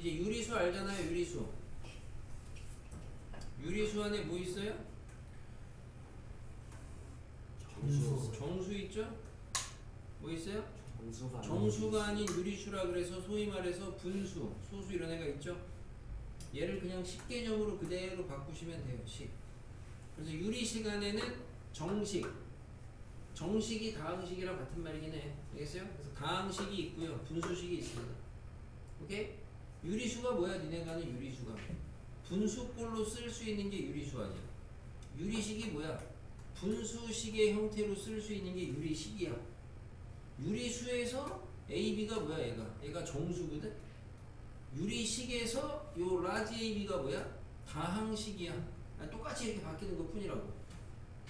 이제 유리수 알잖아요. 유리수. 유리수 안에 뭐 있어요? 정수 있죠? 뭐 있어요? 정수가 아닌 유리수라 그래서 소위 말해서 분수, 소수 이런 애가 있죠? 얘를 그냥 식개념으로 그대로 바꾸시면 돼요. 식. 그래서 유리식 안에는 정식, 정식이 다항식이랑 같은 말이긴 해. 알겠어요? 그래서 다항식이 있고요. 분수식이 있습니다. 오케이? 유리수가 뭐야? 니네가 아는 유리수가. 분수꼴로 쓸 수 있는 게 유리수 아니야. 유리식이 뭐야? 분수식의 형태로 쓸 수 있는 게 유리식이야. 유리수에서 A, B가 뭐야? 얘가 정수거든? 유리식에서 요 라지 A, B가 뭐야? 다항식이야. 똑같이 이렇게 바뀌는 것 뿐이라고.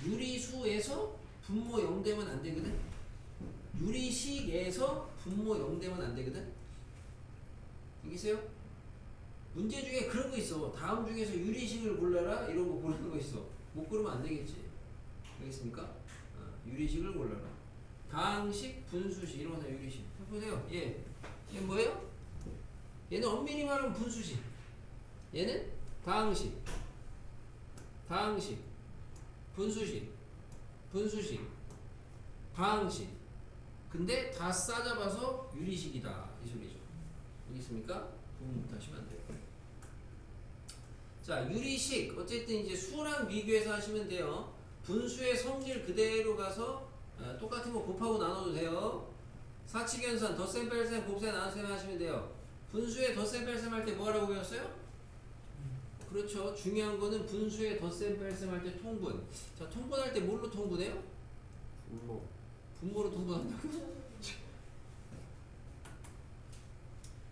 유리수에서 분모 0되면 안 되거든? 유리식에서 분모 0되면 안 되거든? 알겠어요? 문제 중에 그런 거 있어. 다음 중에서 유리식을 골라라. 이런 거 고르는 거 있어. 못 고르면 안 되겠지. 알겠습니까? 유리식을 골라라. 다항식, 분수식 이런 거 다 유리식. 보세요. 얘 뭐예요? 얘는 엄밀히 말하면 분수식. 얘는 다항식, 다항식, 분수식, 분수식, 다항식. 근데 다 싸잡아서 유리식이다. 이 소리죠. 알겠습니까? 부분부터 하시면 안 돼요. 자, 유리식. 어쨌든 이제 수랑 비교해서 하시면 돼요. 분수의 성질 그대로 가서 똑같은 거 곱하고 나눠도 돼요. 사칙연산, 덧셈, 뺄셈, 곱셈, 나눗셈 하시면 돼요. 분수의 덧셈, 뺄셈 할 때 뭐 하라고 배웠어요? 그렇죠. 중요한 거는 분수의 덧셈, 뺄셈 할 때 통분. 자, 통분할 때 뭘로 통분해요? 분모로 통분한다고?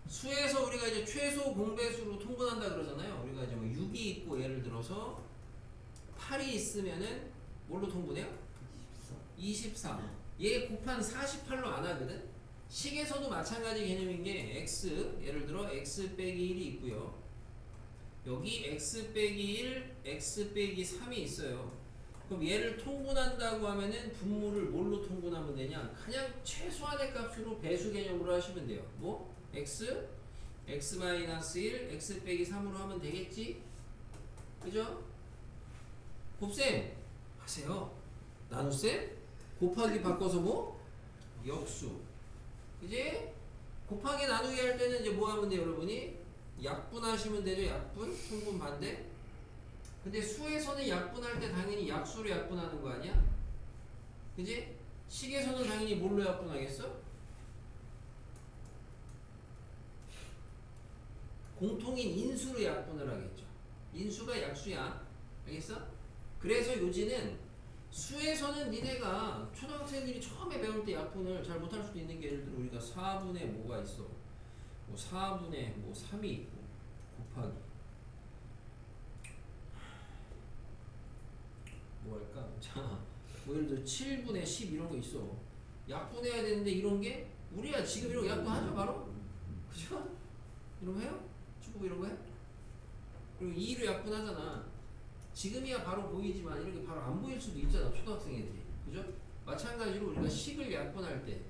수에서 우리가 이제 최소 공배수로 통분한다 그러잖아요. 우리가 이제 뭐 6이 있고 예를 들어서 8이 있으면은 뭘로 통분해요? 24. 얘 곱한 48로 안 하거든? 식에서도 마찬가지 개념인 게 x, 예를 들어 x 빼기 1이 있고요. 여기 x 빼기 1, x 빼기 3이 있어요. 그럼 얘를 통분한다고 하면은 분모를 뭘로 통분하면 되냐? 그냥 최소한의 값으로 배수 개념으로 하시면 돼요. 뭐? x, x-1, x 빼기 3으로 하면 되겠지? 그죠? 곱셈 하세요. 나눗셈? 곱하기 바꿔서 뭐? 역수. 그지? 곱하기 나누기 할 때는 이제 뭐 하면 돼요, 여러분이? 약분하시면 되죠, 약분? 통분 반대? 근데 수에서는 약분할 때 당연히 약수로 약분하는 거 아니야? 그지? 식에서는 당연히 뭘로 약분하겠어? 공통인 인수로 약분을 하겠죠. 인수가 약수야. 알겠어? 그래서 요지는 수에서는 니네가 초등학생들이 처음에 배울 때 약분을 잘 못할 수도 있는 게 예를 들어 우리가 4분의 뭐가 있어. 뭐 4분의 뭐 3이 있고 곱하기 뭐 할까? 자, 뭐 예를 들어 7분의 10 이런 거 있어. 약분해야 되는데 이런 게 우리야 지금 이런 거 약분하죠 바로? 그죠? 이런 거 해요? 축구 이런 거 해? 그리고 2로 약분하잖아. 지금이야 바로 보이지만 이렇게 바로 안 보일 수도 있잖아 초등학생 애들이. 그죠? 마찬가지로 우리가 식을 약분할 때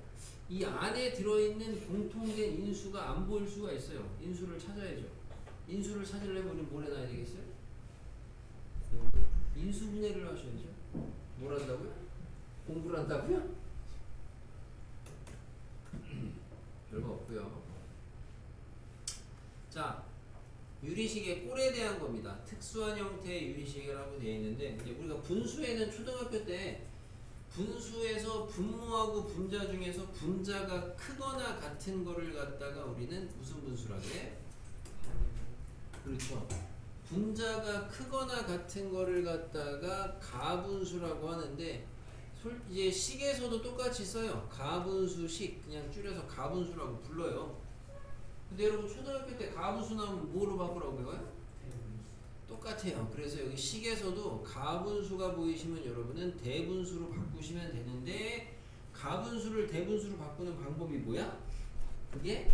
이 안에 들어있는 공통된 인수가 안 보일 수가 있어요. 인수를 찾아야죠. 인수를 찾으려면 우리는 뭘 해놔야 되겠어요? 인수분해를 하셔야죠. 뭘 한다고요? 공부를 한다고요? 별거 없고요. 자, 유리식의 꼴에 대한 겁니다. 특수한 형태의 유리식이라고 되어 있는데 이제 우리가 분수에는 초등학교 때 분수에서 분모하고 분자 중에서 분자가 크거나 같은 거를 갖다가 우리는 무슨 분수라고 해? 그렇죠. 분자가 크거나 같은 거를 갖다가 가분수라고 하는데 이제 식에서도 똑같이 써요. 가분수식 그냥 줄여서 가분수라고 불러요. 근데 여러분 초등학교 때 가분수 나오면 뭐로 바꾸라고 배워요? 똑같아요. 그래서 여기 식에서도 가분수가 보이시면 여러분은 대분수로 바꾸시면 되는데 가분수를 대분수로 바꾸는 방법이 뭐야? 그게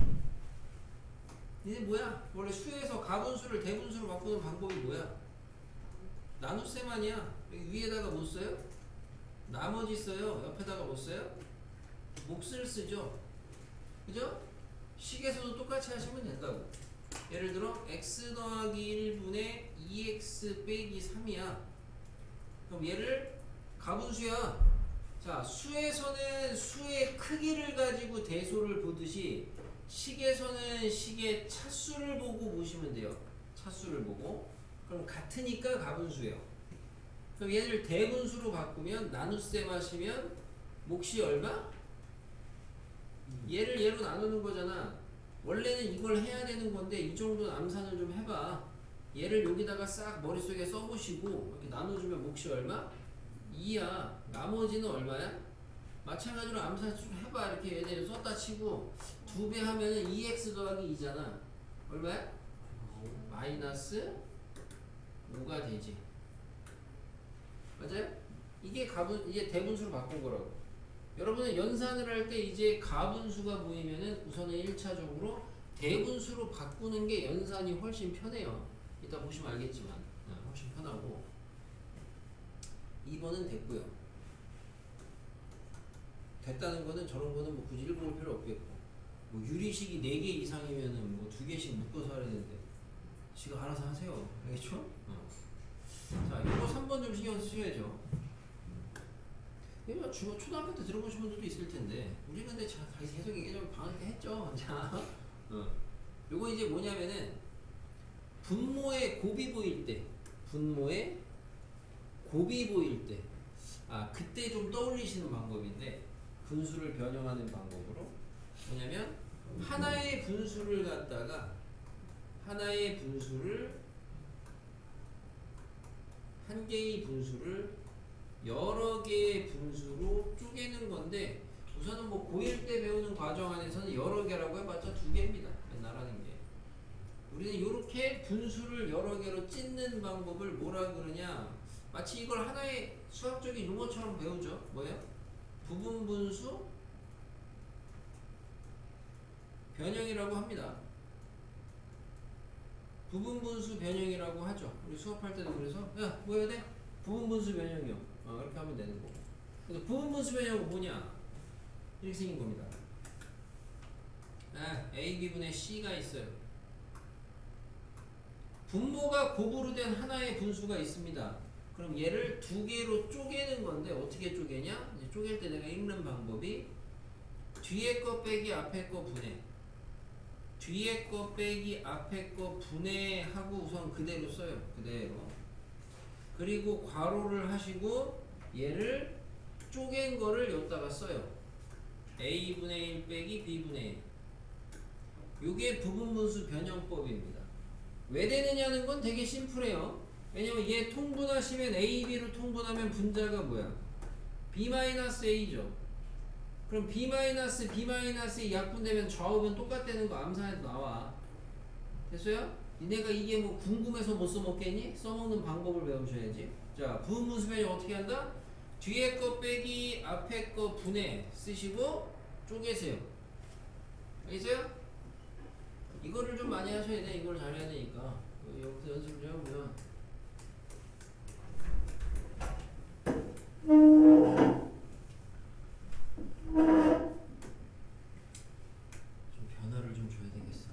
이게 뭐야? 원래 수에서 가분수를 대분수로 바꾸는 방법이 뭐야? 나눗셈 아니야. 여기 위에다가 뭐 써요? 나머지 써요. 옆에다가 뭐 써요? 몫을 쓰죠. 그죠? 식에서도 똑같이 하시면 된다고. 예를 들어 x 더하기 1분의 2x 빼기 3이야. 그럼 얘를 가분수야. 자, 수에서는 수의 크기를 가지고 대소를 보듯이 식에서는 식의 차수를 보고 보시면 돼요. 차수를 보고. 그럼 같으니까 가분수예요. 그럼 얘를 대분수로 바꾸면 나눗셈 하시면 몫이 얼마? 얘를 얘로 나누는 거잖아. 원래는 이걸 해야 되는 건데 이 정도 암산을 좀 해봐. 얘를 여기다가 싹 머릿속에 써보시고 이렇게 나눠주면 몫이 얼마? 2야. 나머지는 얼마야? 마찬가지로 암산 좀 해봐. 이렇게 얘를 썼다 치고 2배 하면은 2x 더하기 2잖아. 얼마야? 마이너스 5가 되지. 맞아요? 이게 이게 대분수로 바꾼 거라고. 여러분은 연산을 할 때 이제 가분수가 보이면은 우선은 1차적으로 대분수로 바꾸는 게 연산이 훨씬 편해요. 이따 보시면 알겠지만 훨씬 편하고. 2번은 됐고요. 됐다는 거는 저런 거는 뭐 굳이 읽어볼 필요 없겠고, 뭐 유리식이 4개 이상이면은 뭐 2개씩 묶어서 하야 되는데 지가 알아서 하세요. 알겠죠? 자, 이거 3번 좀 신경 쓰셔야죠. 이거 초등학교 때 들어보신 분들도 있을 텐데, 우리 근데 계속 예전에 방학 때 했죠. 자, 요거 이제 뭐냐면은 분모의 곱이 보일 때, 분모의 곱이 보일 때, 그때 좀 떠올리시는 방법인데, 분수를 변형하는 방법으로 뭐냐면 하나의 분수를 갖다가 하나의 분수를 한 개의 분수를 여러 개의 분수로 쪼개는 건데, 우선은 뭐 고1 때 배우는 과정 안에서는 여러 개라고 해봤자 2개입니다. 맨날 하는 게. 우리는 이렇게 분수를 여러 개로 찢는 방법을 뭐라 그러냐, 마치 이걸 하나의 수학적인 용어처럼 배우죠. 뭐예요? 부분 분수 변형이라고 합니다. 부분 분수 변형이라고 하죠. 우리 수업할 때도 그래서 야, 뭐 해야 돼? 부분 분수 변형이요. 이렇게 하면 되는 거고. 그래서 부분 분수 변형은 뭐냐? 이렇게 생긴 겁니다. A, B분의 C가 있어요. 분모가 곱으로 된 하나의 분수가 있습니다. 그럼 얘를 2개로 쪼개는 건데 어떻게 쪼개냐? 이제 쪼갤 때 내가 읽는 방법이 뒤에 거 빼기 앞에 거 분해. 뒤에 거 빼기 앞에 거 분해하고 우선 그대로 써요. 그대로. 그리고 괄호를 하시고 얘를 쪼갠 거를 여기다가 써요. A분의 1 빼기 B분의 1. 요게 부분분수 변형법입니다. 왜 되느냐는 건 되게 심플해요. 왜냐면 얘 통분하시면 A, B로 통분하면 분자가 뭐야? B-A죠. 그럼 B-B-이 약분되면 좌우변 똑같다는 거 암산해도 나와. 됐어요? 니네가 이게 뭐 궁금해서 못 써먹겠니? 써먹는 방법을 배우셔야지. 자, 부분분수 변형 어떻게 한다? 뒤에 거 빼기 앞에 거 분해 쓰시고 쪼개세요. 알겠어요? 이거를 좀 많이 하셔야 돼. 이걸 잘해야 되니까. 여기서 연습을 좀 해보면 좀 변화를 좀 줘야 되겠어.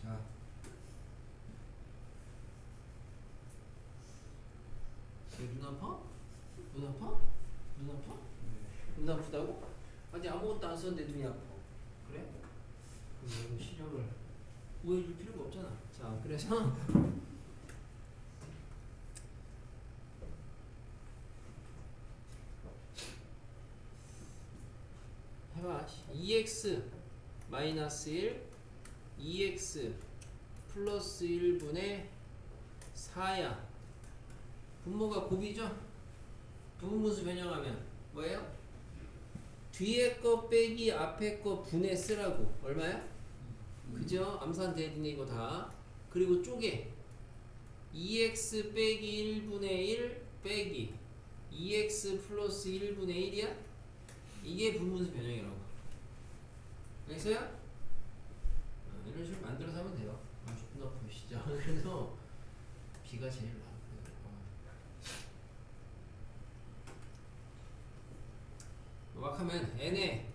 자, 눈 아파? 눈 아파? 눈 아파? 눈 아프다고? 아직 아무것도 안 썼는데 눈이 아파. 그래? 그럼 시력을 우회해줄 필요가 없잖아. 자, 그래서 해봐. 2x 마이너스 1 2x 플러스 1분의 4야. 분모가 곱이죠? 부분분수 변형하면 뭐예요? 뒤에 거 빼기 앞에 거 분해 쓰라고. 얼마야? 그죠? 암산 되는 이거 다. 그리고 쪼개 2x 빼기 1분의 1 빼기 2x 플러스 1분의 1이야? 이게 부분분수 변형이라고. 알겠어요? 이런 식으로 만들어서 하면 돼요. 존나 보시죠. 그래서 B가 제일 나아요. 막 하면 n에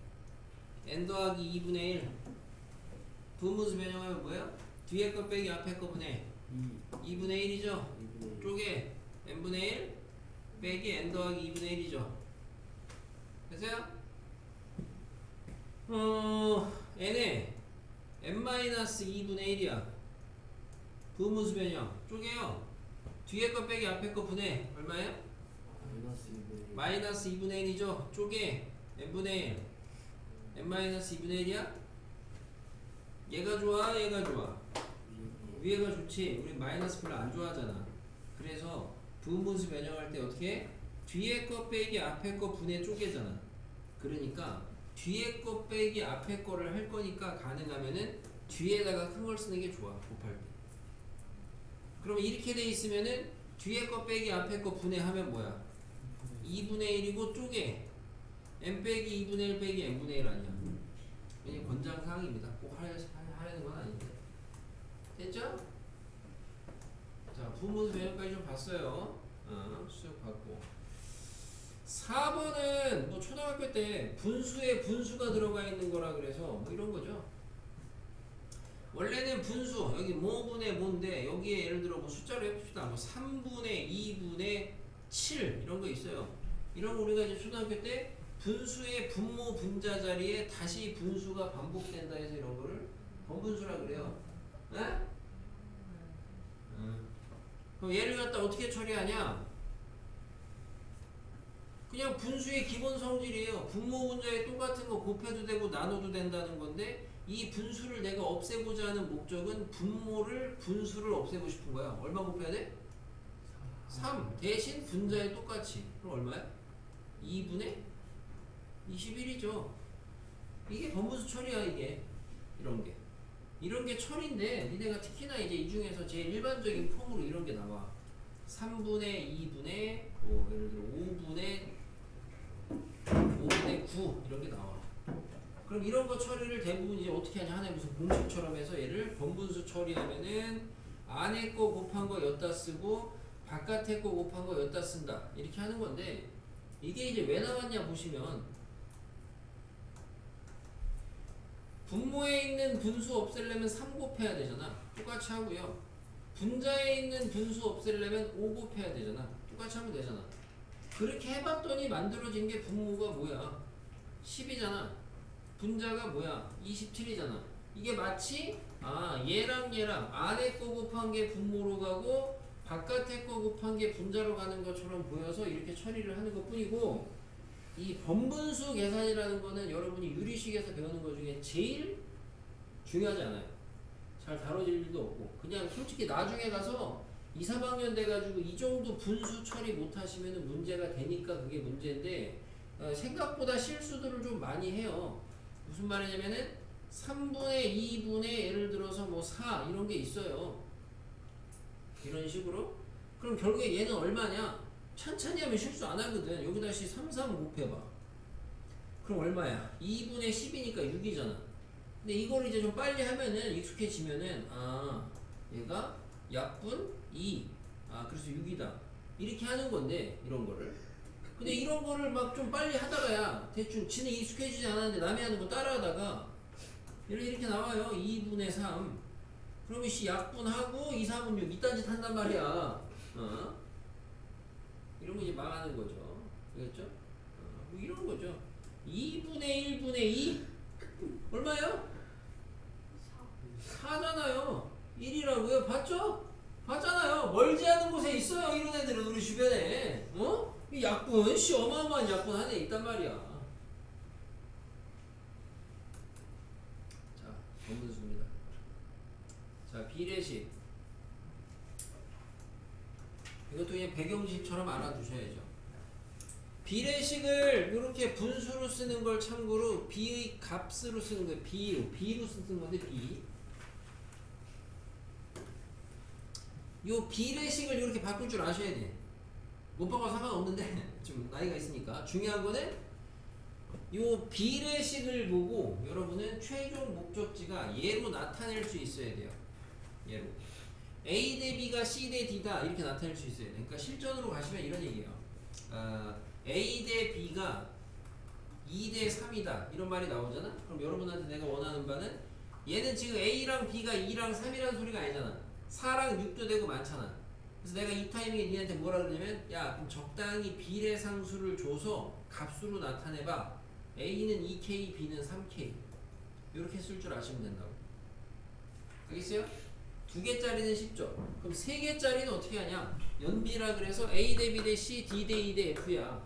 n 더하기 2분의 1 분모수 변형하면 뭐예요? 뒤에 거 빼기 앞에 거 분의 2분의 1이죠? 쪽에 n분의 1 빼기 n 더하기 2분의 1이죠? 됐어요? n에 n-2분의 1이야. 분모수 변형 쪼개요. 뒤에 거 빼기 앞에 거 분해 얼마예요? 마이너스 2분의 1이죠? 쪼개 n분의 1 n-2분의 1이야? 얘가 좋아? 얘가 좋아? 위에가 좋지. 우리 마이너스 별로 안 좋아하잖아. 그래서 부분수 변형할 때 어떻게 해? 뒤에 거 빼기 앞에 거 분해 쪼개잖아. 그러니까 뒤에 거 빼기 앞에 거를 할 거니까 가능하면은 뒤에다가 큰 걸 쓰는 게 좋아. 곱할 때. 그럼 이렇게 돼 있으면은 뒤에 거 빼기 앞에 거 분해하면 뭐야? 2분의 1이고 쪼개 n 빼기 2분의 1 빼기 n분의 1 아니야. 그냥 권장사항입니다. 꼭 하려는 건 아닌데. 됐죠? 자, 부분수 변형까지 좀 봤어요. 수업 봤고. 4번은 뭐 초등학교 때 분수에 분수가 들어가 있는 거라 그래서 뭐 이런 거죠. 원래는 분수, 여기 뭐분의 뭔데, 여기에 예를 들어 뭐 숫자로 해봅시다. 뭐 3분의 2분의 7 이런 거 있어요. 이런 거 우리가 이제 초등학교 때 분수의 분모 분자 자리에 다시 분수가 반복된다 해서 이런 거를 번분수라 그래요. 네? 그럼 얘를 갖다 어떻게 처리하냐? 그냥 분수의 기본 성질이에요. 분모 분자에 똑같은 거 곱해도 되고 나눠도 된다는 건데 이 분수를 내가 없애고자 하는 목적은 분수를 없애고 싶은 거야. 얼마 곱해야 돼? 3 대신 분자에 똑같이. 그럼 얼마야? 2분의 21이죠. 이게 번분수 처리야. 이게 이런 게 처리인데 니네가 특히나 이제 이 중에서 제일 일반적인 폼으로 이런 게 나와. 3분의 2분의 뭐 예를 들어 5분의 9 이런 게 나와. 그럼 이런 거 처리를 대부분 이제 어떻게 하냐? 하나의 무슨 공식처럼 해서 얘를 번분수 처리하면은 안에 거 곱한 거 여기다 쓰고 바깥에 거 곱한 거 여기다 쓴다. 이렇게 하는 건데 이게 이제 왜 나왔냐 보시면 분모에 있는 분수 없애려면 3 곱해야 되잖아. 똑같이 하고요. 분자에 있는 분수 없애려면 5 곱해야 되잖아. 똑같이 하면 되잖아. 그렇게 해봤더니 만들어진 게 분모가 뭐야? 10이잖아. 분자가 뭐야? 27이잖아. 이게 마치 얘랑 안에 거 곱한 게 분모로 가고 바깥에 거 곱한 게 분자로 가는 것처럼 보여서 이렇게 처리를 하는 것 뿐이고 이 번분수 계산이라는 거는 여러분이 유리식에서 배우는 것 중에 제일 중요하지 않아요. 잘 다뤄질 일도 없고 그냥 솔직히 나중에 가서 2, 3학년 돼가지고 이 정도 분수 처리 못하시면 문제가 되니까 그게 문제인데 생각보다 실수들을 좀 많이 해요. 무슨 말이냐면은 3분의 2분의 예를 들어서 뭐 4 이런 게 있어요. 이런 식으로. 그럼 결국에 얘는 얼마냐? 천천히 하면 실수 안 하거든. 여기 다시 3, 3 곱해봐. 그럼 얼마야? 2분의 10이니까 6이잖아. 근데 이걸 이제 좀 빨리 하면은 익숙해지면은 얘가 약분 2. 그래서 6이다. 이렇게 하는 건데 이런 거를. 근데 이런 거를 막 좀 빨리 하다가야 대충 지는 익숙해지지 않았는데 남이 하는 거 따라하다가 이렇게 나와요. 2분의 3. 그러면 약분하고 2, 3은 6. 이딴 짓 한단 말이야. 이런 거 이제 망하는 거죠. 알겠죠? 뭐 이런 거죠. 2분의 1분의 2? 얼마예요? 4잖아요. 1이라고요? 봤죠? 봤잖아요. 멀지 않은 곳에 있어요. 이런 애들은 우리 주변에. 이 약분, 어마어마한 약분 안에 있단 말이야. 자, 번분수입니다. 자, 비례식. 이것도 그냥 배경식처럼 알아두셔야죠. 비례식을 이렇게 분수로 쓰는 걸 참고로 b의 값으로 쓰는 거예요. b로 쓰는 건데 b. 요 비례식을 이렇게 바꿀 줄 아셔야 돼. 못 바꿔도 상관없는데 좀 나이가 있으니까 중요한 거는 요 비례식을 보고 여러분은 최종 목적지가 얘로 나타낼 수 있어야 돼요. 얘로. A 대 B가 C 대 D다 이렇게 나타낼 수 있어야 돼. 그러니까 실전으로 가시면 이런 얘기예요. A 대 B가 2대 3이다 이런 말이 나오잖아. 그럼 여러분한테 내가 원하는 바는 얘는 지금 A랑 B가 2랑 3이라는 소리가 아니잖아. 4랑 6도 되고 많잖아. 그래서 내가 이 타이밍에 니한테 뭐라 그러냐면 야 그럼 적당히 비례상수를 줘서 값으로 나타내봐. A는 2K, B는 3K 이렇게 쓸 줄 아시면 된다고. 알겠어요? 2개짜리는 쉽죠? 그럼 3개짜리는 어떻게 하냐? 연비라 그래서 A 대 B 대 C, D 대 E 대 F야.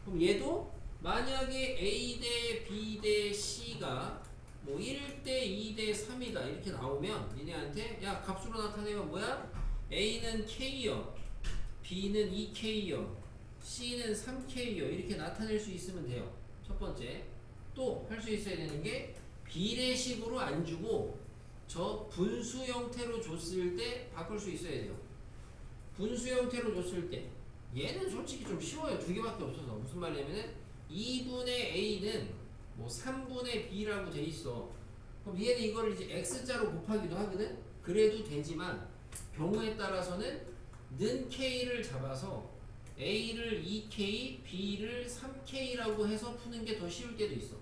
그럼 얘도 만약에 A 대 B 대 C가 뭐 1대 2대 3이다 이렇게 나오면 니네한테 야 값으로 나타내면 뭐야? A는 K요, B는 2K요, C는 3K요 이렇게 나타낼 수 있으면 돼요. 첫 번째. 또 할 수 있어야 되는 게 비례식으로 안 주고 저 분수 형태로 줬을 때 바꿀 수 있어야 돼요. 분수 형태로 줬을 때 얘는 솔직히 좀 쉬워요. 2개밖에 없어서. 무슨 말이냐면은 2분의 A는 뭐 3분의 B라고 돼 있어. 그럼 얘는 이거를 이제 X자로 곱하기도 하거든. 그래도 되지만 경우에 따라서는 는 K를 잡아서 A를 2K, B를 3K라고 해서 푸는 게 더 쉬울 때도 있어.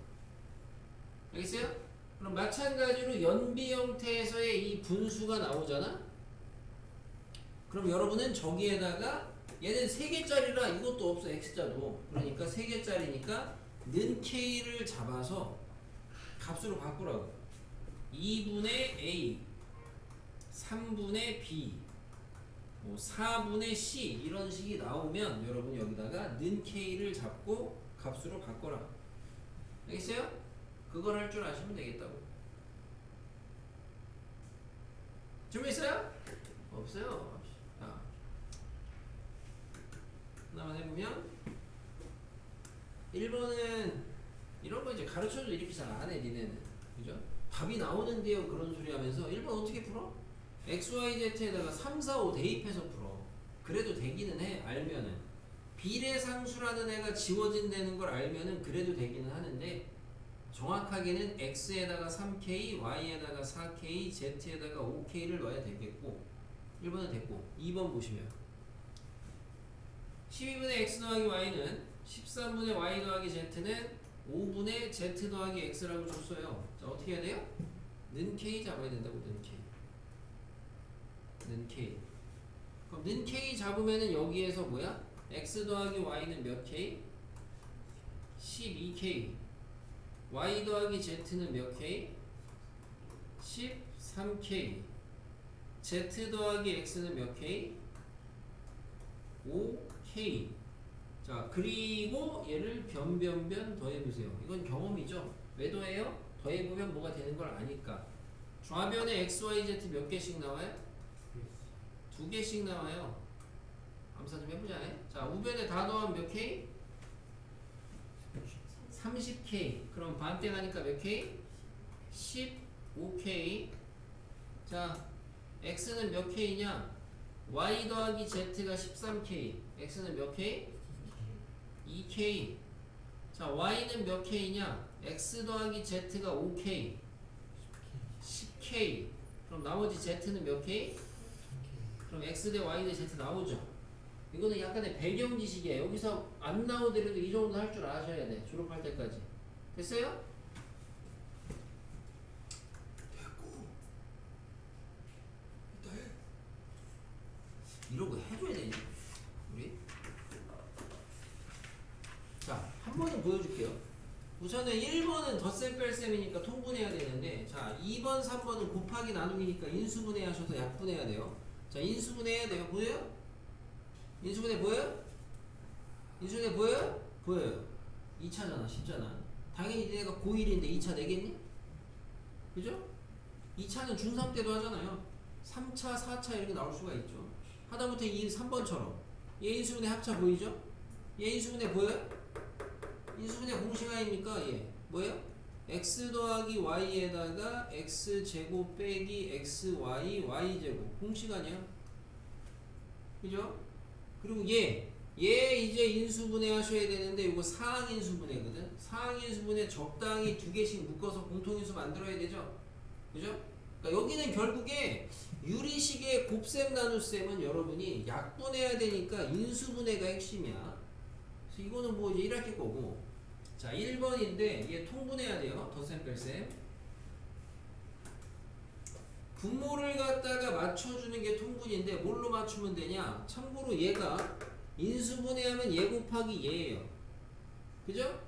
알겠어요? 그럼 마찬가지로 연비 형태에서의 이 분수가 나오잖아? 그럼 여러분은 저기에다가 얘는 3개짜리라 이것도 없어 X자도. 그러니까 3개짜리니까 는 K를 잡아서 값으로 바꾸라고. 2분의 A, 3분의 B, 뭐 4분의 C 이런 식이 나오면 여러분 여기다가 는 K를 잡고 값으로 바꿔라. 알겠어요? 그걸 할 줄 아시면 되겠다고. 준비했어요? 없어요. 자, 하나만 해보면 1번은 이런 거 이제 가르쳐줘도 이렇게 잘 안 해 니네는. 그죠? 답이 나오는데요 그런 소리 하면서 1번 어떻게 풀어? XYZ에다가 3, 4, 5 대입해서 풀어. 그래도 되기는 해 알면은. 비례상수라는 애가 지워진다는 걸 알면은 그래도 되기는 하는데 정확하게는 X에다가 3K, Y에다가 4K, Z에다가 5K를 넣어야 되겠고 1번은 됐고 2번 보시면 12분의 X 더하기 Y는 13분의 Y 더하기 Z는 5분의 Z 더하기 X라고 줬어요. 자 어떻게 해야 돼요? 는 K 잡아야 된다고. 는 K 는 K. 그럼 는 K 잡으면은 여기에서 뭐야? X 더하기 Y는 몇 K? 12K. Y 더하기 Z는 몇 K? 13K. Z 더하기 X는 몇 K? 5K. 자 그리고 얘를 변변변 더해보세요. 이건 경험이죠. 왜 더해요? 더해보면 뭐가 되는 걸 아니까. 좌변에 XYZ 몇 개씩 나와요? 2개씩 나와요. 암사 좀 해보자. 자 우변에 다 더하면 몇 K? 30K. 그럼 반대 가니까 몇 K? 15K. 자 X는 몇 K냐? Y 더하기 Z가 13K. X는 몇 K? 2K. 자 Y는 몇 K냐? X 더하기 Z가 5K. 10K. 그럼 나머지 Z는 몇 K? 그럼 X 대 Y 대 Z 나오죠. 이거는 약간의 배경 지식이에요. 여기서 안 나오더라도 이 정도 할 줄 아셔야 돼. 졸업할 때까지. 됐어요? 됐고. 이따 해. 이러고 해줘야 되니? 우리? 자, 한 번은 보여줄게요. 우선은 1번은 덧셈 뺄셈이니까 통분해야 되는데, 자, 2번, 3번은 곱하기 나누기니까 인수분해 하셔서 약분해야 돼요. 자, 인수분해 해야 돼요. 보여요? 인수분해 보여요? 인수분해 보여요? 보여요. 2차잖아. 쉽잖아. 당연히 내가 고1인데 2차 내겠니? 그죠? 2차는 중3 때도 하잖아요. 3차, 4차 이렇게 나올 수가 있죠. 하다못해 3번처럼 얘 인수분해 합차 보이죠? 얘 인수분해 보여요? 인수분해 공식 아닙니까? 얘 뭐예요? x 더하기 y에다가 x제곱 빼기 xy y제곱 공식 아니야? 그죠? 그리고 얘 이제 인수분해 하셔야 되는데 이거 상항인수분해거든. 상항인수분해 적당히 2개씩 묶어서 공통인수 만들어야 되죠. 그죠? 그러니까 여기는 결국에 유리식의 곱셈 나눗셈은 여러분이 약분해야 되니까 인수분해가 핵심이야. 그래서 이거는 뭐 이제 1학기 거고 자 1번인데 얘 통분해야 돼요. 덧셈 뺄셈. 분모를 갖다가 맞춰주는 게 통분인데 뭘로 맞추면 되냐? 참고로 얘가 인수분해하면 얘 곱하기 얘예요. 그죠?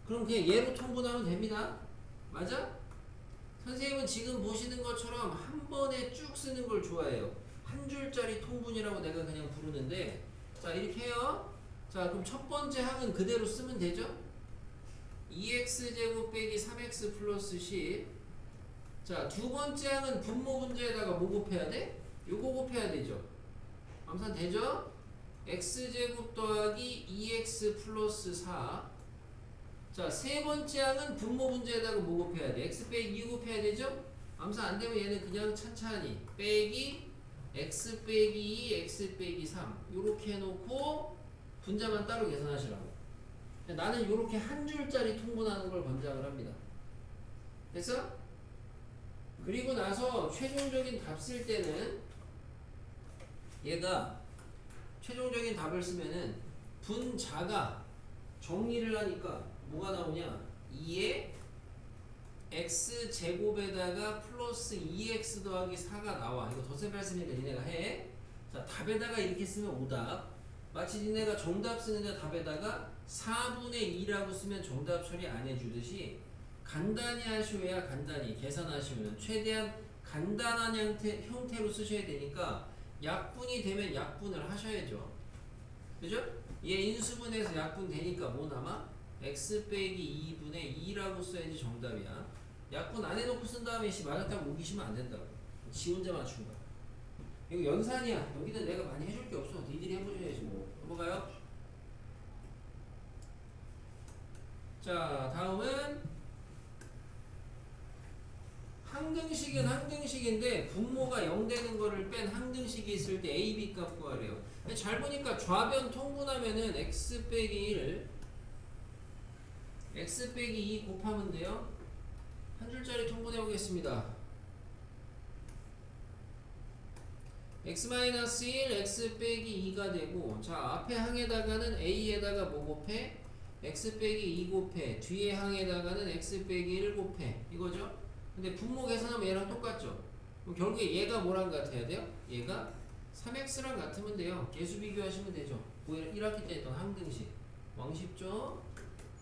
그럼 그냥 얘로 통분하면 됩니다. 맞아? 선생님은 지금 보시는 것처럼 한 번에 쭉 쓰는 걸 좋아해요. 한 줄짜리 통분이라고 내가 그냥 부르는데, 자 이렇게 해요. 자 그럼 첫 번째 항은 그대로 쓰면 되죠? 2x제곱 빼기 3x 플러스 10. 자 두 번째 항은 분모 문제에다가 뭐 곱해야 돼? 요거 곱해야 되죠. 암산 되죠? x제곱 더하기 2x 플러스 4. 자, 세 번째 항은 분모 문제에다가 뭐 곱해야 돼? x 빼기 2 곱해야 되죠? 암산 안 되면 얘는 그냥 찬찬히 빼기 x 빼기 2, x 빼기 3 요렇게 해놓고 분자만 따로 계산하시라고. 나는 요렇게 한 줄짜리 통분하는 걸 권장을 합니다. 됐어? 그리고 나서 최종적인 답 쓸 때는 얘가 최종적인 답을 쓰면은 분자가 정리를 하니까 뭐가 나오냐? 2에 x제곱에다가 플러스 2x 더하기 4가 나와. 이거 덧셈 뺄셈이니까 니네가 해. 자, 답에다가 이렇게 쓰면 오답. 마치 니네가 정답 쓰는데 답에다가 4분의 2라고 쓰면 정답 처리 안 해주듯이 간단히 하셔야 간단히 계산하시면 최대한 간단한 형태로 쓰셔야 되니까 약분이 되면 약분을 하셔야죠. 그죠? 얘 인수분해서 약분 되니까 뭐 남아? x 빼기 2분의 2라고 써야지 정답이야. 약분 안 해놓고 쓴 다음에 맞았다고 우기시면 안 된다고. 지 혼자 맞춘 거야. 이거 연산이야. 여기는 내가 많이 해줄 게 없어. 니들이 해보셔야지 뭐. 넘어가요. 자 다음은 항등식은 항등식인데 분모가 0 되는 거를 뺀 항등식이 있을 때 a, b 값 구하래요. 잘 보니까 좌변 통분하면은 x 빼기 1 x 빼기 2 곱하면 돼요. 한 줄짜리 통분해 보겠습니다. x-1 x 빼기 2가 되고, 자 앞에 항에다가는 a에다가 뭐 곱해? x 빼기 2 곱해. 뒤에 항에다가는 x 빼기 1 곱해. 이거죠? 근데 분모 계산하면 얘랑 똑같죠? 그럼 결국에 얘가 뭐랑 같아야 돼요? 얘가 3x랑 같으면 돼요. 계수 비교하시면 되죠. 1학기 때 했던 항등식. 왕쉽죠?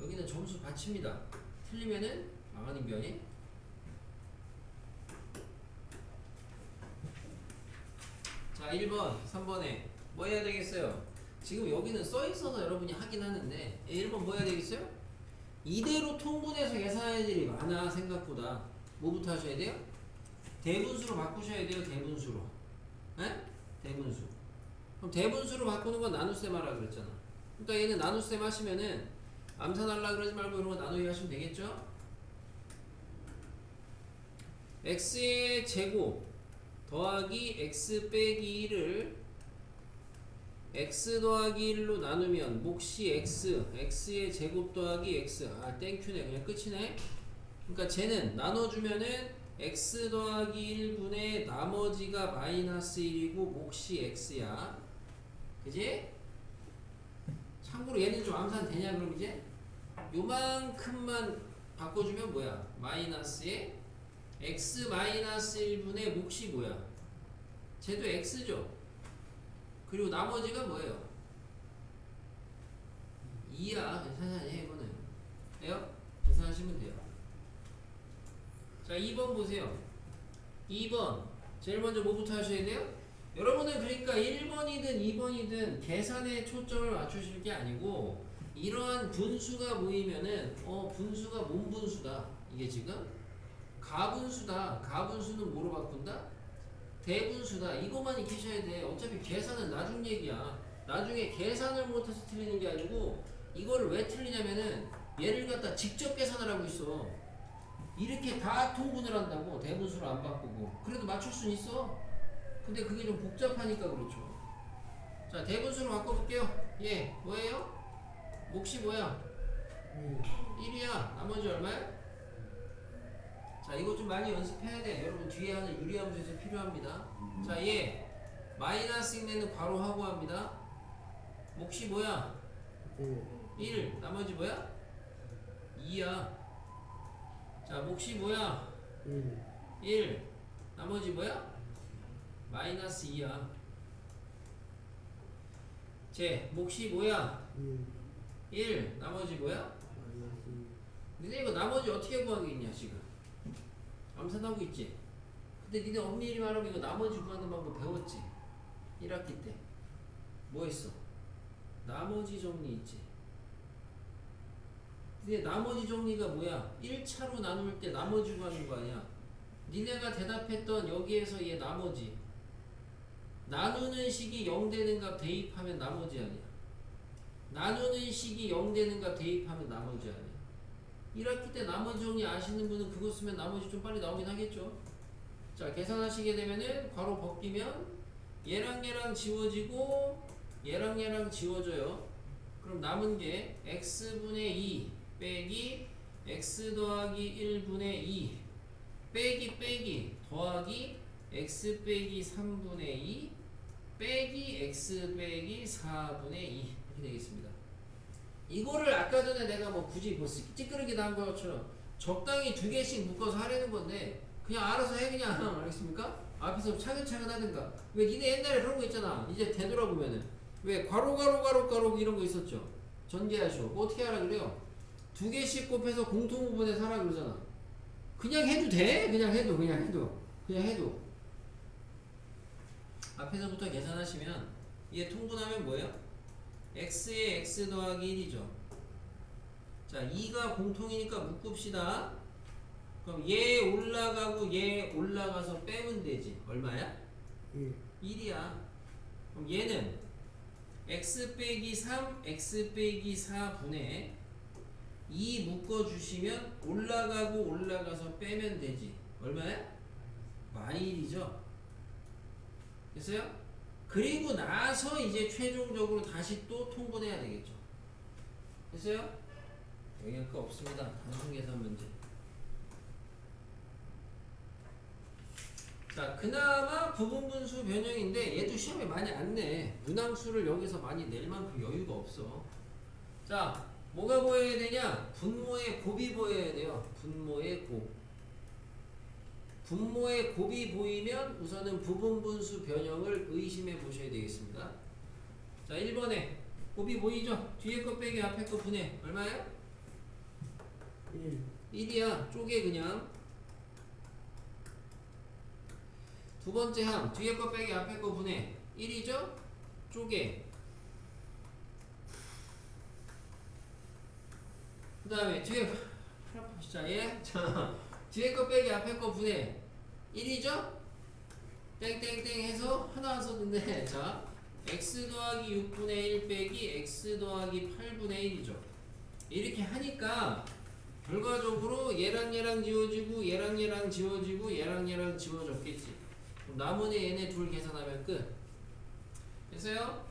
여기는 점수 받칩니다. 틀리면은 망하는 변이. 자 1번 3번에 뭐 해야 되겠어요? 지금 여기는 써있어서 여러분이 하긴 하는데 1번 뭐 해야 되겠어요? 이대로 통분해서 계산할 일이 많아. 생각보다. 뭐부터 하셔야 돼요? 대분수로 바꾸셔야 돼요. 대분수로. 에? 대분수. 그럼 대분수로 바꾸는 건 나눗셈 하라 그랬잖아. 그러니까 얘는 나눗셈 하시면은 암산하려고 그러지 말고 이런 거 나누기 하시면 되겠죠? x의 제곱 더하기 x 빼기 1을 x 더하기 1로 나누면 몫이 x의 제곱 더하기 x. 아 땡큐네. 그냥 끝이네. 그러니까 쟤는 나눠주면은 x 더하기 1분의 나머지가 마이너스 1이고 몫이 x야. 그지? 참고로 얘는 좀 암산 되냐 그럼 이제? 요만큼만 바꿔주면 뭐야? 마이너스에 x 마이너스 1분의 몫이 뭐야? 쟤도 x죠? 그리고 나머지가 뭐예요? 2야. 천천히 해 이거는. 돼요? 계산하시면 돼요. 자 2번 보세요. 2번 제일 먼저 뭐부터 하셔야 돼요? 여러분은 그러니까 1번이든 2번이든 계산에 초점을 맞추실 게 아니고 이러한 분수가 모이면은 분수가 뭔 분수다. 이게 지금 가분수다. 가분수는 뭐로 바꾼다? 대분수다. 이것만 익히셔야 돼. 어차피 계산은 나중 얘기야. 나중에 계산을 못해서 틀리는 게 아니고 이거를 왜 틀리냐면은 얘를 갖다 직접 계산을 하고 있어. 이렇게 다 통분을 한다고 대분수를 안 바꾸고. 그래도 맞출 수는 있어. 근데 그게 좀 복잡하니까 그렇죠. 자 대분수로 바꿔볼게요. 예 뭐예요? 몫이 뭐야? 1이야. 나머지 얼마야? 자 이거 좀 많이 연습해야 돼. 여러분 뒤에 하는 유리함수에서 필요합니다. 자 얘 마이너스 인내는 바로 하고 합니다. 몫이 뭐야? 1. 나머지 뭐야? 2야. 자, 몫이 뭐야? 1 1. 나머지 뭐야? 마이너스 2야. 제 몫이 뭐야? 1 1. 나머지 뭐야? 마이너스 니네 이거 나머지 어떻게 구하겠냐 지금? 암산하고 있지? 근데 니네 엄밀히 말하면 이거 나머지 구하는 방법 배웠지? 1학기 때 뭐 했어? 나머지 정리 있지? 니네 나머지 정리가 뭐야? 1차로 나눌 때 나머지 구하는 거 아니야? 니네가 대답했던 여기에서 얘 나머지 나누는 식이 0 되는 값 대입하면 나머지 아니야. 나누는 식이 0 되는 값 대입하면 나머지 아니야. 1학기 때 나머지 정리 아시는 분은 그거 쓰면 나머지 좀 빨리 나오긴 하겠죠. 자, 계산하시게 되면은 괄호 벗기면 얘랑 얘랑 지워지고 얘랑 얘랑 지워져요. 그럼 남은 게 x분의 2 빼기 x 더하기 1분의 2 빼기 더하기 x 빼기 3분의 2 빼기 x 빼기 4분의 2 이렇게 되겠습니다. 이거를 아까 전에 내가 뭐 굳이 뭐 찌끄러기다 한 것처럼 적당히 두 개씩 묶어서 하려는 건데 그냥 알아서 해 그냥 알겠습니까? 앞에서 차근차근 하든가. 왜 니네 옛날에 그런 거 있잖아. 이제 되돌아보면은 왜 괄호 이런 거 있었죠. 전개하시오. 뭐 어떻게 하라 그래요? 두 개씩 곱해서 공통부분에서 하라 그러잖아. 그냥 해도 돼. 그냥 해도 앞에서부터 계산하시면 얘 통분하면 뭐예요? x에 x 더하기 1이죠. 자, 2가 공통이니까 묶읍시다. 그럼 얘 올라가고 얘 올라가서 빼면 되지. 얼마야? 1 1이야. 그럼 얘는 x 빼기 3, x 빼기 4분의 2 묶어주시면 올라가고 올라가서 빼면 되지. 얼마야? -1이죠. 됐어요? 그리고 나서 이제 최종적으로 다시 또 통분해야 되겠죠. 됐어요? 영향가 없습니다. 단순 계산 문제. 자, 그나마 부분분수 변형인데 얘도 시험에 많이 안 내. 문항수를 여기서 많이 낼 만큼 여유가 없어. 자, 뭐가 보여야 되냐? 분모의 곱이 보여야 돼요. 분모의 곱. 분모의 곱이 보이면 우선은 부분분수 변형을 의심해 보셔야 되겠습니다. 자, 1번에 곱이 보이죠? 뒤에 거 빼기 앞에 거 분해. 얼마예요? 1 1이야. 쪼개 그냥. 두 번째 항 뒤에 거 빼기 앞에 거 분해 1이죠? 쪼개. 그 다음에 뒤에 자, 얘 자, 뒤에 거 빼기 앞에 거 분해 1이죠? 땡땡땡 해서 하나 썼는데 자, x 더하기 6분의 1 빼기 x 더하기 8분의 1이죠. 이렇게 하니까 결과적으로 얘랑 얘랑 지워지고 얘랑 얘랑 지워지고 얘랑 얘랑 지워졌겠지. 그럼 나머지 얘네 둘 계산하면 끝. 됐어요?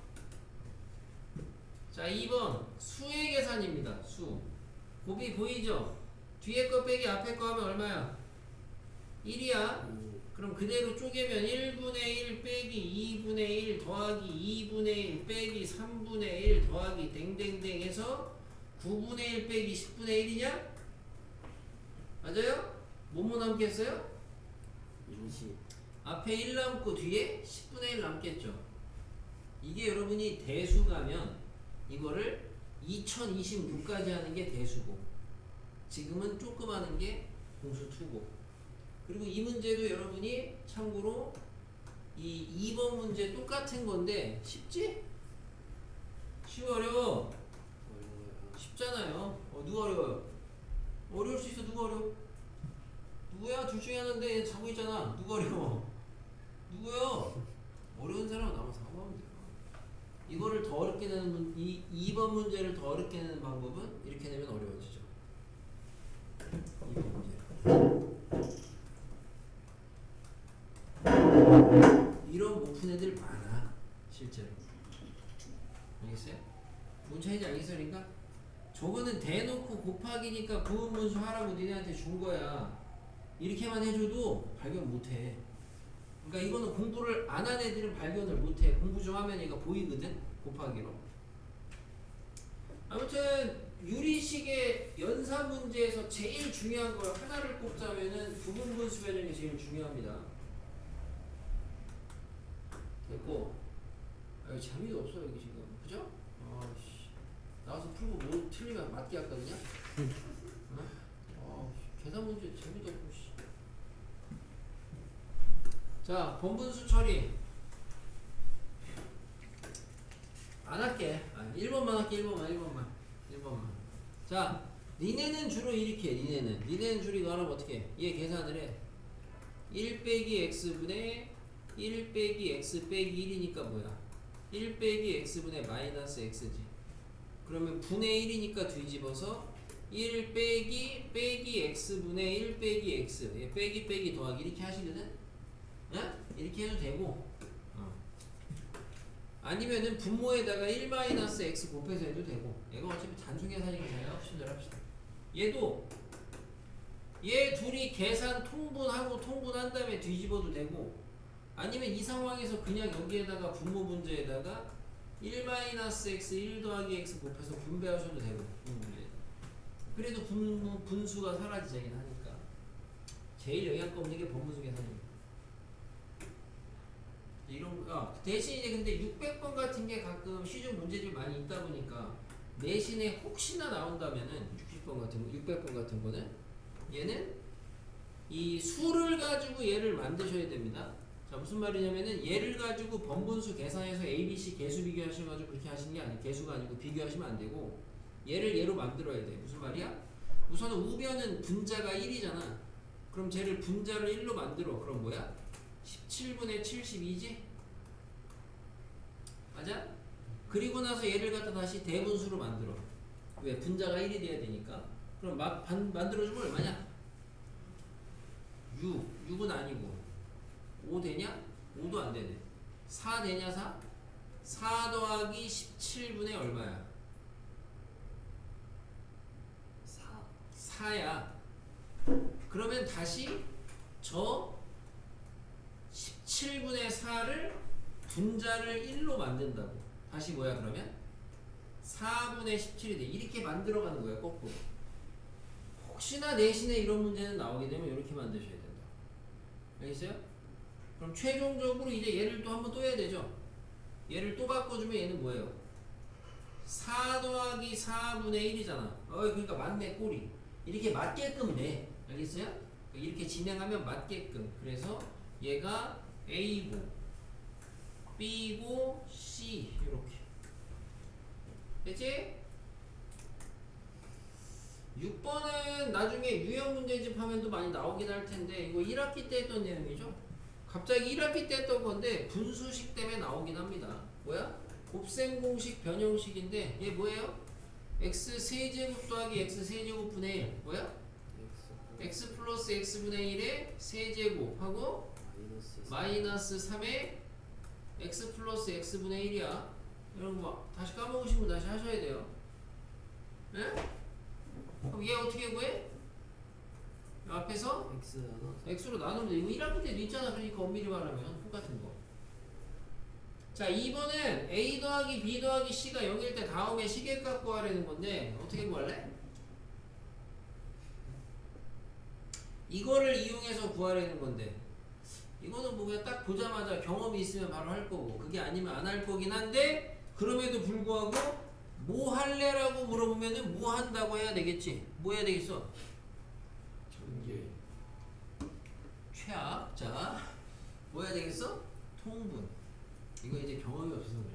자, 2번 수의 계산입니다. 수. 곱이 보이죠? 뒤에 거 빼기 앞에 거 하면 얼마야? 1이야. 그럼 그대로 쪼개면 1분의 1 빼기 2분의 1 더하기 2분의 1 빼기 3분의 1 더하기 댕댕댕 해서 9분의 1 빼기 10분의 1이냐? 맞아요? 뭐뭐 남겠어요? 20 앞에 1 남고 뒤에 10분의 1 남겠죠. 이게 여러분이 대수 가면 이거를 2026까지 하는 게 대수고 지금은 조금 하는 게 공수 2고 그리고 이 문제도 여러분이 참고로 이 2번 문제 똑같은 건데 쉽지? 쉬워 어려워? 어려워요. 쉽잖아요. 누가 어려워요? 어려울 수 있어. 누가 어려워? 누구야? 둘 중에 하나인데 자고 있잖아. 누가 어려워? 누구요? 어려운 사람은 나만 사고하면 돼요. 이거를 더 어렵게 내는 이 2번 문제를 더 어렵게 내는 방법은 이렇게 내면 어려워지죠. 2번 문제. 이런 못 푼 애들 많아 실제로. 알겠어요? 뭔 차이인지 알겠어요니까? 저거는 대놓고 곱하기니까 부분분수 하라고 니네한테 준 거야. 이렇게만 해줘도 발견 못해. 그러니까 이거는 공부를 안 한 애들은 발견을 못해. 공부 좀 하면 얘가 보이거든 곱하기로. 아무튼 유리식의 연산 문제에서 제일 중요한 걸 하나를 꼽자면은 부분 분수 변형이 제일 중요합니다. 됐고, 여기 재미도 없어 여기 지금, 그죠? 아씨, 나와서 풀고 뭐 틀리면 맞게 할거든요. 계산 문제 재미도 없고 씨. 자, 번분수 처리 안 할게. 1번만 할게. 1번만. 자, 니네는 주로 이렇게 해. 니네는 주로 이거 하면 어떻게 해? 얘 계산을 해. 1 빼기 x분의 1 빼기 x 빼기 1이니까 뭐야? 1 빼기 x분의 마이너스 x지. 그러면 분의 1이니까 뒤집어서 1 빼기 x분의 1 빼기 x, 얘 빼기 더하기 이렇게 하시거든? 이렇게 해도 되고, 아니면은 분모에다가 1 마이너스 x 곱해서 해도 되고. 얘가 어차피 단순 계산이니까 훨씬 덜 합시다. 얘도 얘 둘이 계산 통분하고 통분한 다음에 뒤집어도 되고, 아니면 이 상황에서 그냥 여기에다가 분모 문제에다가 1 마이너스 x 1 더하기 x 곱해서 분배하셔도 되고. 그래도 분수가 사라지긴 하니까 제일 영향가 없는 게 번분수 계산입니다. 이런 대신 이제 근데 600번 같은 게 가끔 시중 문제집이 많이 있다 보니까 내신에 혹시나 나온다면은 600번 같은 거는 얘는 이 수를 가지고 얘를 만드셔야 됩니다. 자, 무슨 말이냐면은 얘를 가지고 번분수 계산해서 ABC 개수 비교하셔가지고 그렇게 하시는 게 아니에요. 개수가 아니고 비교하시면 안 되고 얘를 얘로 만들어야 돼. 무슨 말이야? 우선은 우변은 분자가 1이잖아. 그럼 쟤를 분자를 1로 만들어. 그럼 뭐야? 17분의 72지? 맞아? 그리고 나서 얘를 갖다 다시 대분수로 만들어. 왜? 분자가 1이 돼야 되니까. 그럼 만들어주면 얼마냐? 6은 아니고 5 되냐? 5도 안 되네. 4 되냐? 4 더하기 17분의 얼마야? 4야. 그러면 다시 저 17분의 4를 분자를 1로 만든다고. 다시 뭐야 그러면? 4분의 17이 돼. 이렇게 만들어가는 거야 거꾸로. 혹시나 내신에 이런 문제는 나오게 되면 이렇게 만드셔야 된다. 알겠어요? 그럼 최종적으로 이제 얘를 또 한번 또 해야 되죠. 얘를 또 바꿔주면 얘는 뭐예요? 4 더하기 4분의 1이잖아. 그러니까 맞네 꼬리. 이렇게 맞게끔 내. 알겠어요? 이렇게 진행하면 맞게끔. 그래서 얘가 A고 B고 C 이렇게. 됐지? 6번은 나중에 유형 문제집 하면 또 많이 나오긴 할 텐데 이거 1학기 때 했던 내용이죠? 갑자기 1학기 때 했던 건데 분수식 때문에 나오긴 합니다. 뭐야? 곱셈 공식 변형식인데 얘 뭐예요? x 세제곱 더하기 x 세제곱 분의 1 뭐야? x 플러스 x분의 1의 세제곱하고 마이너스 3의 x 플러스 x분의 1이야. 이런 거 다시 까먹으신 분 다시 하셔야 돼요. 네? 그럼 얘 어떻게 구해? 앞에서 x로 나누면 돼. 이거 1학기 때도 있잖아. 그러니까 엄밀히 말하면 똑같은 거. 자, 2번은 a 더하기 b 더하기 c가 0일 때 다음에 시계값 구하라는 건데 어떻게 구할래? 이거를 이용해서 구하라는 건데 이거는 뭐 그냥 딱 보자마자 경험이 있으면 바로 할 거고 그게 아니면 안 할 거긴 한데 그럼에도 불구하고 뭐 할래라고 물어보면은 뭐 한다고 해야 되겠지. 뭐 해야 되겠어? 전개. 최악. 자, 뭐 해야 되겠어? 통분. 이거 이제 경험이 없어서 그래.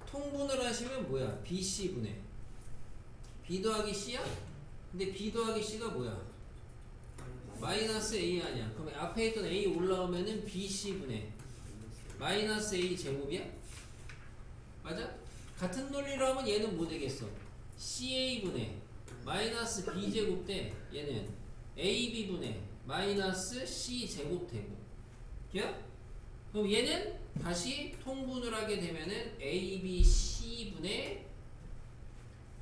통분을 하시면 뭐야? BC분의 B 더하기 C야? 근데 B 더하기 C가 뭐야? 마이너스 A 아니야. 그럼 앞에 있던 A 올라오면은 BC분의 마이너스 A 제곱이야? 맞아? 같은 논리로 하면 얘는 뭐 되겠어? CA분의 마이너스 B제곱 대 얘는 AB분의 마이너스 C제곱 되고 야? 그럼 얘는 다시 통분을 하게 되면은 ABC분의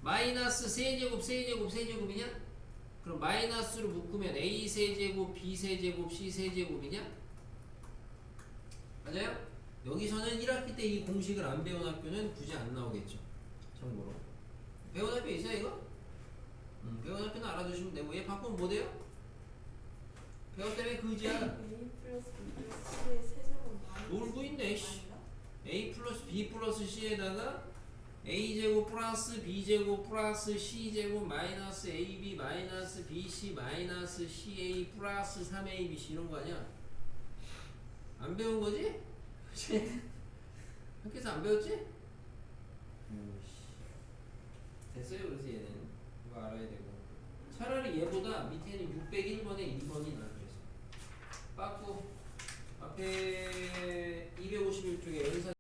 마이너스 세제곱이냐? 그럼 마이너스로 묶으면 A세제곱, B세제곱, C세제곱이냐? 맞아요? 여기서는 1학기 때 이 공식을 안 배운 학교는 굳이 안 나오겠죠. 참고로. 배운 학교 있어요 이거? 배운 앞에는 알아두시면 되고 얘 바꾸면 뭐 돼요? 배웠 때문에 그지야. A 플러스 B 플러스 C의 세제곱 마이너스 놀고 있네, 씨. 아닌가? A 플러스 B 플러스 C에다가 A제곱 플러스 B제곱 플러스 C제곱 마이너스 AB 마이너스 BC 마이너스 CA 플러스 3ABC 이런 거 아니야? 안 배운 거지? 그치? 학교에서 안 배웠지? 됐어요. 그래서 얘는 이거 알아야 되고 차라리 얘보다 밑에는 601번에 2번이 나. 그래서 빠꾸 앞에 251쪽에 연산